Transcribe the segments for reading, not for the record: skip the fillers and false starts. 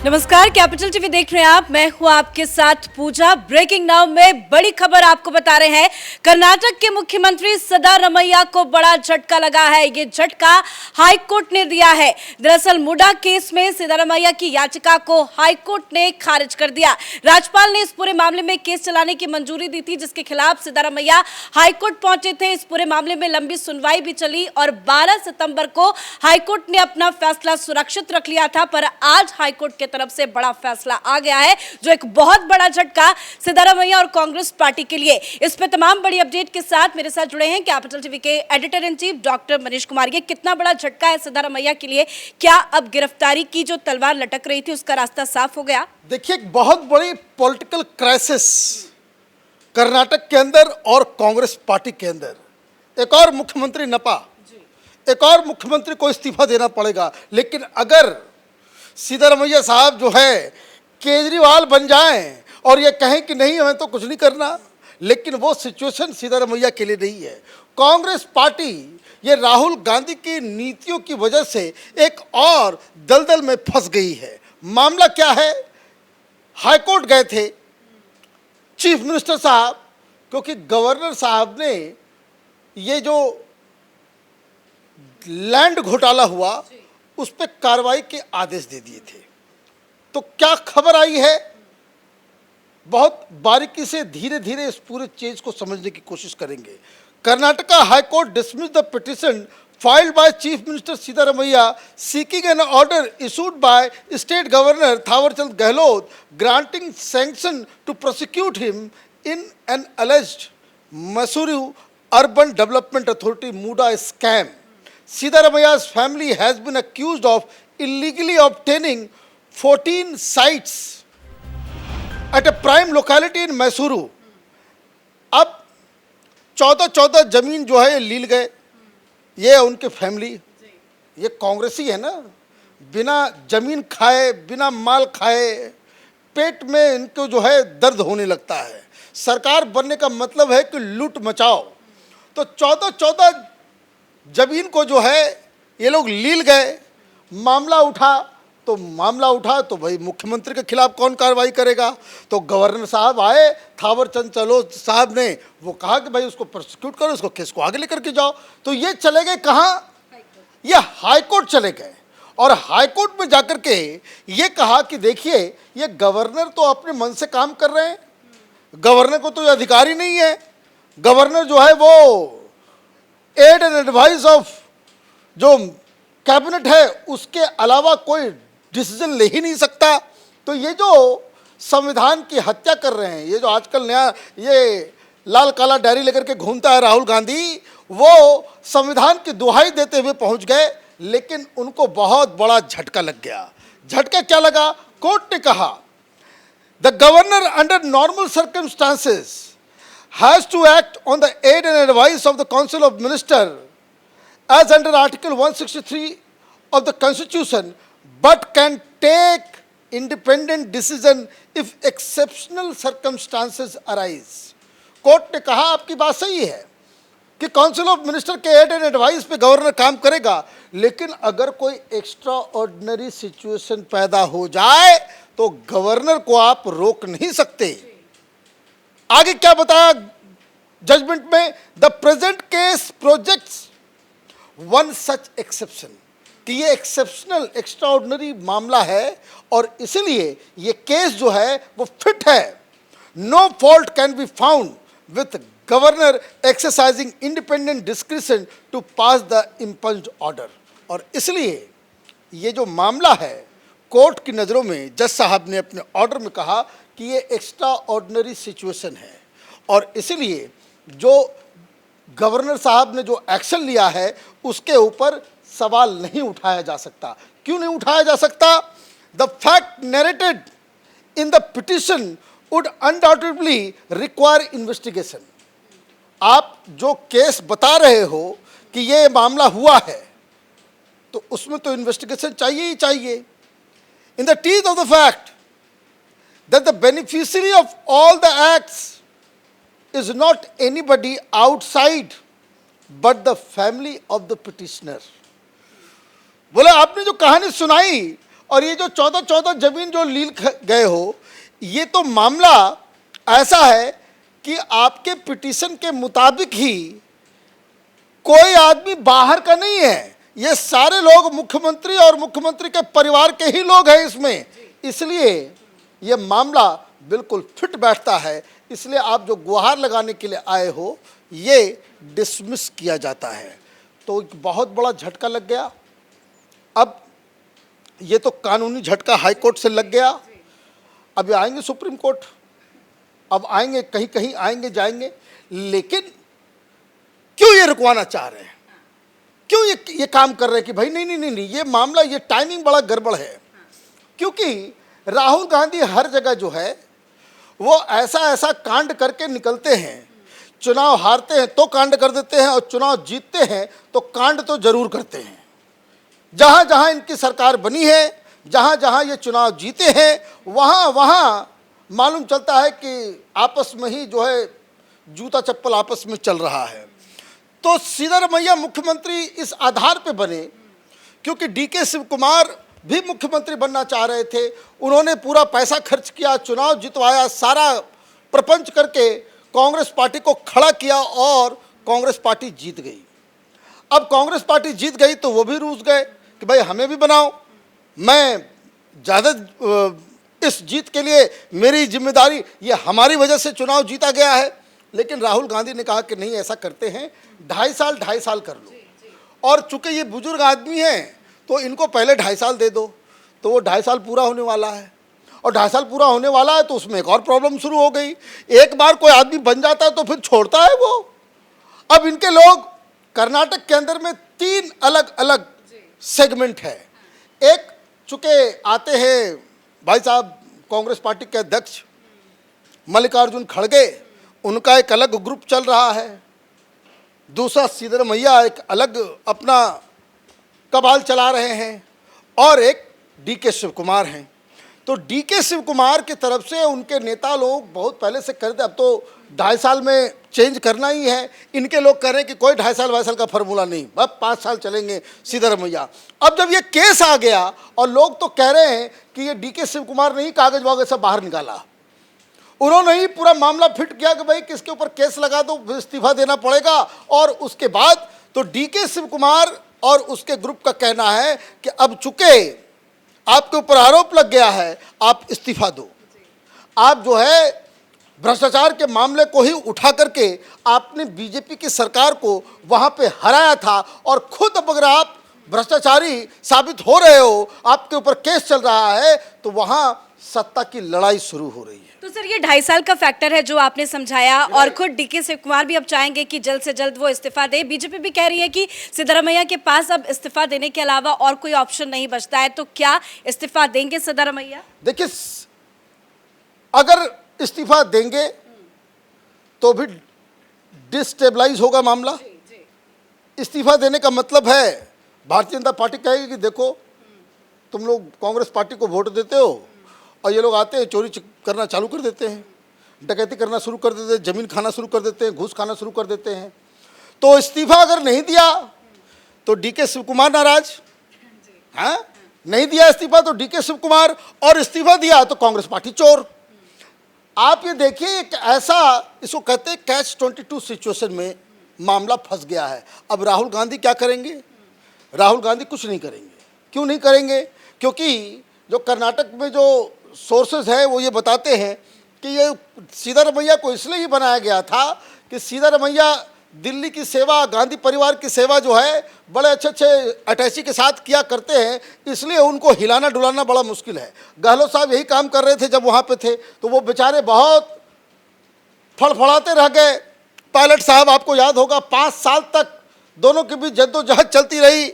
नमस्कार, capital TV देख रहे हैं आप। मैं हूं आपके साथ पूजा। ब्रेकिंग नाउ में बड़ी खबर आपको बता रहे हैं। कर्नाटक के मुख्यमंत्री सिद्धारमैया को बड़ा झटका लगा है। ये झटका हाईकोर्ट ने दिया है। दरअसल मुडा केस में सिद्धारमैया की याचिका को हाईकोर्ट ने खारिज कर दिया। राज्यपाल ने इस पूरे मामले में केस चलाने की मंजूरी दी थी, जिसके खिलाफ सिद्धारमैया हाईकोर्ट पहुंचे थे। इस पूरे मामले में लंबी सुनवाई भी चली और 12 सितंबर को हाईकोर्ट ने अपना फैसला सुरक्षित रख लिया था। पर आज हाईकोर्ट के तरफ से बड़ा फैसला आ गया है, जो एक बहुत बड़ा झटका सिद्धारमैया और कांग्रेस पार्टी के लिए। इस पे तमाम बड़ी अपडेट के साथ मेरे साथ जुड़े हैं कैपिटल टीवी के editor in chief doctor Manish Kumar. ये कितना बड़ा झटका है सिद्धारमैया के लिए? क्या अब गिरफ्तारी की जो तलवार लटक रही थी उसका रास्ता साफ हो गया? देखिए, एक बहुत बड़ी पॉलिटिकल क्राइसिस कर्नाटक के अंदर और कांग्रेस पार्टी के अंदर। एक और मुख्यमंत्री नपा, एक और मुख्यमंत्री को इस्तीफा देना पड़ेगा। लेकिन अगर सिद्धारमैया साहब जो है केजरीवाल बन जाएं और ये कहें कि नहीं हमें तो कुछ नहीं करना, लेकिन वो सिचुएशन सिद्धारमैया के लिए नहीं है। कांग्रेस पार्टी ये राहुल गांधी की नीतियों की वजह से एक और दलदल में फंस गई है। मामला क्या है? हाईकोर्ट गए थे चीफ मिनिस्टर साहब, क्योंकि गवर्नर साहब ने ये जो लैंड घोटाला हुआ उस पर कार्रवाई के आदेश दे दिए थे। तो क्या खबर आई है, बहुत बारीकी से धीरे धीरे इस पूरे चीज को समझने की कोशिश करेंगे। Karnataka high court dismiss the petition filed by Chief Minister Siddharamaiah seeking an order issued by State Governor Thawarchand Gehlot granting sanction to prosecute him in an alleged Mysuru Urban Development Authority Muda scam. Siddharamaia's family has been accused of illegally obtaining 14 sites at a prime locality in Mysuru. अब 14 जमीन जो है लील गए। ये उनके family, ये कांग्रेसी है ना, बिना जमीन खाए बिना माल खाए पेट में इनको जो है दर्द होने लगता है। सरकार बनने का मतलब है कि लूट मचाओ। तो 14 जमीन को जो है ये लोग लील गए। मामला उठा तो भाई मुख्यमंत्री के खिलाफ कौन कार्रवाई करेगा? तो गवर्नर साहब आए, थावरचंद गहलोत साहब ने वो कहा कि भाई उसको प्रोसिक्यूट करो, उसको केस को आगे लेकर के जाओ। तो ये चले गए कहाँ? ये हाईकोर्ट चले गए और हाईकोर्ट में जाकर के ये कहा कि देखिए, ये गवर्नर तो अपने मन से काम कर रहे हैं, गवर्नर को तो ये अधिकार ही नहीं है। गवर्नर जो है वो एड एंड एडवाइस ऑफ जो कैबिनेट है उसके अलावा कोई डिसीजन ले ही नहीं सकता। तो ये जो संविधान की हत्या कर रहे हैं, ये जो आजकल नया ये लाल काला डायरी लेकर के घूमता है राहुल गांधी, वो संविधान की दुहाई देते हुए पहुंच गए। लेकिन उनको बहुत बड़ा झटका लग गया। झटका क्या लगा? कोर्ट ने कहा the governor under normal circumstances has to act on the aid and advice of the council of minister as under Article 163 of the Constitution, but can take independent decision if exceptional circumstances arise. Court ने कहा आपकी बात सही है कि council of minister के add and advice पे governor काम करेगा, लेकिन अगर कोई एक्स्ट्रा ऑर्डिनरी सिचुएशन पैदा हो जाए तो गवर्नर को आप रोक नहीं सकते। आगे क्या बताया जजमेंट में? The present case projects one such exception, कि ये एक्सेप्शनल एक्स्ट्रा ऑर्डिनरी मामला है और इसलिए ये केस जो है वो फिट है। No fault can be found with governor exercising independent discretion to pass the impugned order. और इसलिए ये जो मामला है कोर्ट की नज़रों में जज साहब ने अपने ऑर्डर में कहा कि ये एक्स्ट्रा ऑर्डिनरी सिचुएशन है और इसलिए जो गवर्नर साहब ने जो एक्शन लिया है उसके ऊपर सवाल नहीं उठाया जा सकता। क्यों नहीं उठाया जा सकता? The fact narrated in the petition would undoubtedly require investigation. आप जो केस बता रहे हो कि ये मामला हुआ है तो उसमें तो इन्वेस्टिगेशन चाहिए ही चाहिए। In the teeth of the fact that the beneficiary of all the acts is not anybody outside but the family of the petitioner। बोले आपने जो कहानी सुनाई और ये जो 14-14 जमीन जो लील गए हो, ये तो मामला ऐसा है कि आपके पिटीशन के मुताबिक ही कोई आदमी बाहर का नहीं है, ये सारे लोग मुख्यमंत्री और मुख्यमंत्री के परिवार के ही लोग हैं इसमें, इसलिए ये मामला बिल्कुल फिट बैठता है। इसलिए आप जो गुहार लगाने के लिए आए हो ये डिसमिस किया जाता है। तो एक बहुत बड़ा झटका लग गया। अब ये तो कानूनी झटका हाई कोर्ट से लग गया, अब ये आएंगे सुप्रीम कोर्ट, अब आएंगे कहीं कहीं आएंगे जाएंगे, लेकिन क्यों ये रुकवाना चाह रहे हैं, क्यों ये काम कर रहे हैं कि भाई नहीं नहीं नहीं नहीं, ये मामला, ये टाइमिंग बड़ा गड़बड़ है। क्योंकि राहुल गांधी हर जगह जो है वो ऐसा ऐसा कांड करके निकलते हैं, चुनाव हारते हैं तो कांड कर देते हैं और चुनाव जीतते हैं तो कांड तो जरूर करते हैं। जहां जहां इनकी सरकार बनी है, जहां जहां ये चुनाव जीते हैं, वहां वहां मालूम चलता है कि आपस में ही जो है जूता चप्पल आपस में चल रहा है। तो सिद्धरमैया मुख्यमंत्री इस आधार पे बने क्योंकि डीके शिव कुमार भी मुख्यमंत्री बनना चाह रहे थे, उन्होंने पूरा पैसा खर्च किया, चुनाव जितवाया, सारा प्रपंच करके कांग्रेस पार्टी को खड़ा किया और कांग्रेस पार्टी जीत गई। अब कांग्रेस पार्टी जीत गई तो वो भी रूस गए कि भाई हमें भी बनाओ, मैं ज़्यादा इस जीत के लिए मेरी जिम्मेदारी, ये हमारी वजह से चुनाव जीता गया है। लेकिन राहुल गांधी ने कहा कि नहीं, ऐसा करते हैं 2.5 साल कर लो, और चूंकि ये बुजुर्ग आदमी हैं तो इनको पहले 2.5 साल दे दो। तो वो 2.5 साल पूरा होने वाला है, और 2.5 साल पूरा होने वाला है तो उसमें एक और प्रॉब्लम शुरू हो गई। एक बार कोई आदमी बन जाता है तो फिर छोड़ता है वो। अब इनके लोग कर्नाटक के अंदर में 3 अलग अलग सेगमेंट है। एक चूंकि आते हैं भाई साहब कांग्रेस पार्टी के अध्यक्ष मल्लिकार्जुन खड़गे, उनका एक अलग ग्रुप चल रहा है। दूसरा सिद्धरमैया एक अलग अपना कबाल चला रहे हैं, और एक डीके शिव कुमार हैं। तो डीके शिव कुमार की तरफ से उनके नेता लोग बहुत पहले से करते, अब तो 2.5 साल में चेंज करना ही है। इनके लोग कह रहे हैं कि कोई 2.5 साल का फार्मूला नहीं, अब 5 साल चलेंगे सिद्धरमैया। अब जब ये केस आ गया और लोग तो कह रहे हैं कि ये डीके शिव कुमार ने ही कागज वागज सब बाहर निकाला, उन्होंने ही पूरा मामला फिट किया कि भाई किसके ऊपर केस लगा दो, इस्तीफा देना पड़ेगा। और उसके बाद तो डीके शिव कुमार और उसके ग्रुप का कहना है कि अब चूंकि आपके ऊपर आरोप लग गया है, आप इस्तीफा दो। आप जो है भ्रष्टाचार के मामले को ही उठा करके आपने बीजेपी की सरकार को वहां पे हराया था, और खुद अब अगर आप भ्रष्टाचारी साबित हो रहे हो, आपके ऊपर केस चल रहा है, तो वहां सत्ता की लड़ाई शुरू हो रही है। तो सर ये 2.5 साल का फैक्टर है जो आपने समझाया, और खुद डीके शिव कुमार भी अब चाहेंगे कि जल्द से जल्द वो इस्तीफा दे। बीजेपी भी कह रही है कि सिद्धरमैया के पास अब इस्तीफा देने के अलावा और कोई ऑप्शन नहीं बचता है। तो क्या इस्तीफा देंगे सिद्धरमैया? देखिए, अगर इस्तीफा देंगे तो भी डिस्टेबलाइज होगा मामला। इस्तीफा देने का मतलब है भारतीय जनता पार्टी कहेगी कि देखो तुम लोग कांग्रेस पार्टी को वोट देते हो और ये लोग आते हैं चोरी करना चालू कर देते हैं, डकैती करना शुरू कर देते हैं, जमीन खाना शुरू कर देते हैं, घूस खाना शुरू कर देते हैं। तो इस्तीफा अगर नहीं दिया तो डीके शिव कुमार नाराज, हाँ नहीं दिया इस्तीफा तो डीके शिव कुमार, और इस्तीफा दिया तो कांग्रेस पार्टी चोर। आप ये देखिए एक ऐसा, इसको कहते हैं कैच 22 सिचुएशन में मामला फंस गया है। अब राहुल गांधी क्या करेंगे? राहुल गांधी कुछ नहीं करेंगे। क्यों नहीं करेंगे? क्योंकि जो कर्नाटक में जो सोर्सेज है वो ये बताते हैं कि ये सिद्धरमैया को इसलिए ही बनाया गया था कि सिद्धरमैया दिल्ली की सेवा, गांधी परिवार की सेवा जो है बड़े अच्छे अच्छे अटैची के साथ किया करते हैं, इसलिए उनको हिलाना डुलाना बड़ा मुश्किल है। गहलोत साहब यही काम कर रहे थे जब वहाँ पे थे, तो वो बेचारे बहुत फड़फड़ाते रह गए। पायलट साहब आपको याद होगा 5 साल तक दोनों के बीच जद्दोजहद चलती रही।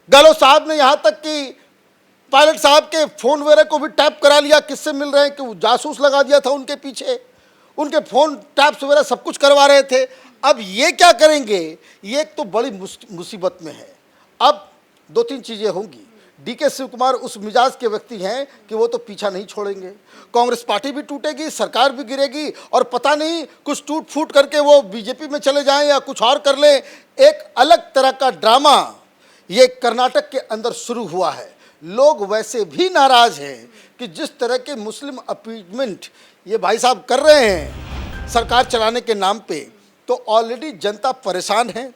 गहलोत साहब ने यहाँ तक कि पायलट साहब के फ़ोन वगैरह को भी टैप करा लिया, किससे मिल रहे हैं कि वो जासूस लगा दिया था उनके पीछे, उनके फ़ोन टैप्स वगैरह सब कुछ करवा रहे थे। अब ये क्या करेंगे? ये एक तो बड़ी मुसीबत में है। अब 2-3 चीज़ें होंगी। डीके शिव कुमार उस मिजाज के व्यक्ति हैं कि वो तो पीछा नहीं छोड़ेंगे। कांग्रेस पार्टी भी टूटेगी, सरकार भी गिरेगी, और पता नहीं कुछ टूट फूट करके वो बीजेपी में चले जाएं या कुछ और कर लें। एक अलग तरह का ड्रामा ये कर्नाटक के अंदर शुरू हुआ है। लोग वैसे भी नाराज हैं कि जिस तरह के मुस्लिम अपीजमेंट ये भाई साहब कर रहे हैं सरकार चलाने के नाम पे, तो ऑलरेडी जनता परेशान है।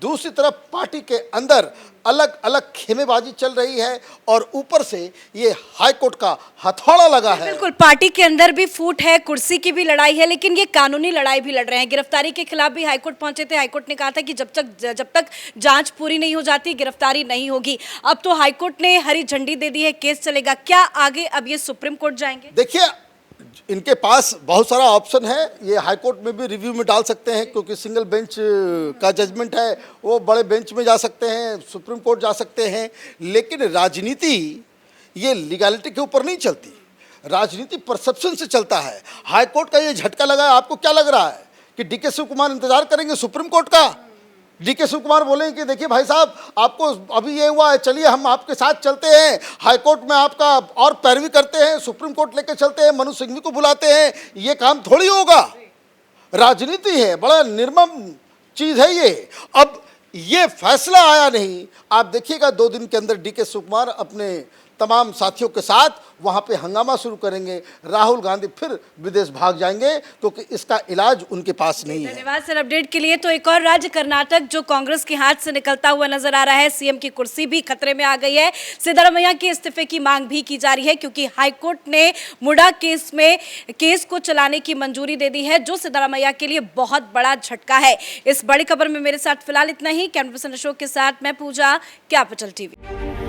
दूसरी तरफ पार्टी के अंदर अलग अलग खेमेबाजी चल रही है और ऊपर से ये हाई कोर्ट का हथौड़ा लगा है। बिल्कुल, पार्टी के अंदर भी फूट है, कुर्सी की भी लड़ाई है, लेकिन ये कानूनी लड़ाई भी लड़ रहे हैं। गिरफ्तारी के खिलाफ भी हाईकोर्ट पहुंचे थे। हाईकोर्ट ने कहा था कि जब तक जांच पूरी नहीं हो जाती गिरफ्तारी नहीं होगी। अब तो हाईकोर्ट ने हरी झंडी दे दी है, केस चलेगा। क्या आगे अब ये सुप्रीम कोर्ट जाएंगे? देखिए, इनके पास बहुत सारा ऑप्शन है। ये हाई कोर्ट में भी रिव्यू में डाल सकते हैं, क्योंकि सिंगल बेंच का जजमेंट है। वो बड़े बेंच में जा सकते हैं, सुप्रीम कोर्ट जा सकते हैं। लेकिन राजनीति ये लीगैलिटी के ऊपर नहीं चलती, राजनीति परसेप्शन से चलता है। हाई कोर्ट का ये झटका लगा है, आपको क्या लग रहा है कि डीके शिव कुमार इंतजार करेंगे सुप्रीम कोर्ट का? डीके शिव कुमार बोलेंगे कि देखिए भाई साहब, आपको अभी ये हुआ है, चलिए हम आपके साथ चलते हैं, हाई कोर्ट में आपका और पैरवी करते हैं, सुप्रीम कोर्ट लेके चलते हैं, मनोज सिंघवी को बुलाते हैं। ये काम थोड़ी होगा। राजनीति है, बड़ा निर्मम चीज है ये। अब ये फैसला आया नहीं, आप देखिएगा 2 दिन के अंदर डीके शिव कुमार अपने तमाम साथियों के साथ वहां पे हंगामा शुरू करेंगे। राहुल गांधी फिर विदेश भाग जाएंगे, क्योंकि इसका इलाज उनके पास नहीं है। धन्यवाद सर अपडेट के लिए। तो एक और राज्य कर्नाटक जो कांग्रेस के हाथ से निकलता हुआ नजर आ रहा है। सीएम की कुर्सी भी खतरे में आ गई है। सिद्धारमैया के इस्तीफे की मांग भी की जा रही है, क्योंकि हाईकोर्ट ने मुडा केस में केस को चलाने की मंजूरी दे दी है, जो सिद्धारमैया के लिए बहुत बड़ा झटका है। इस बड़ी खबर में मेरे साथ फिलहाल इतना ही। कैमरा पर्सन अशोक के साथ मैं पूजा, कैपिटल टीवी।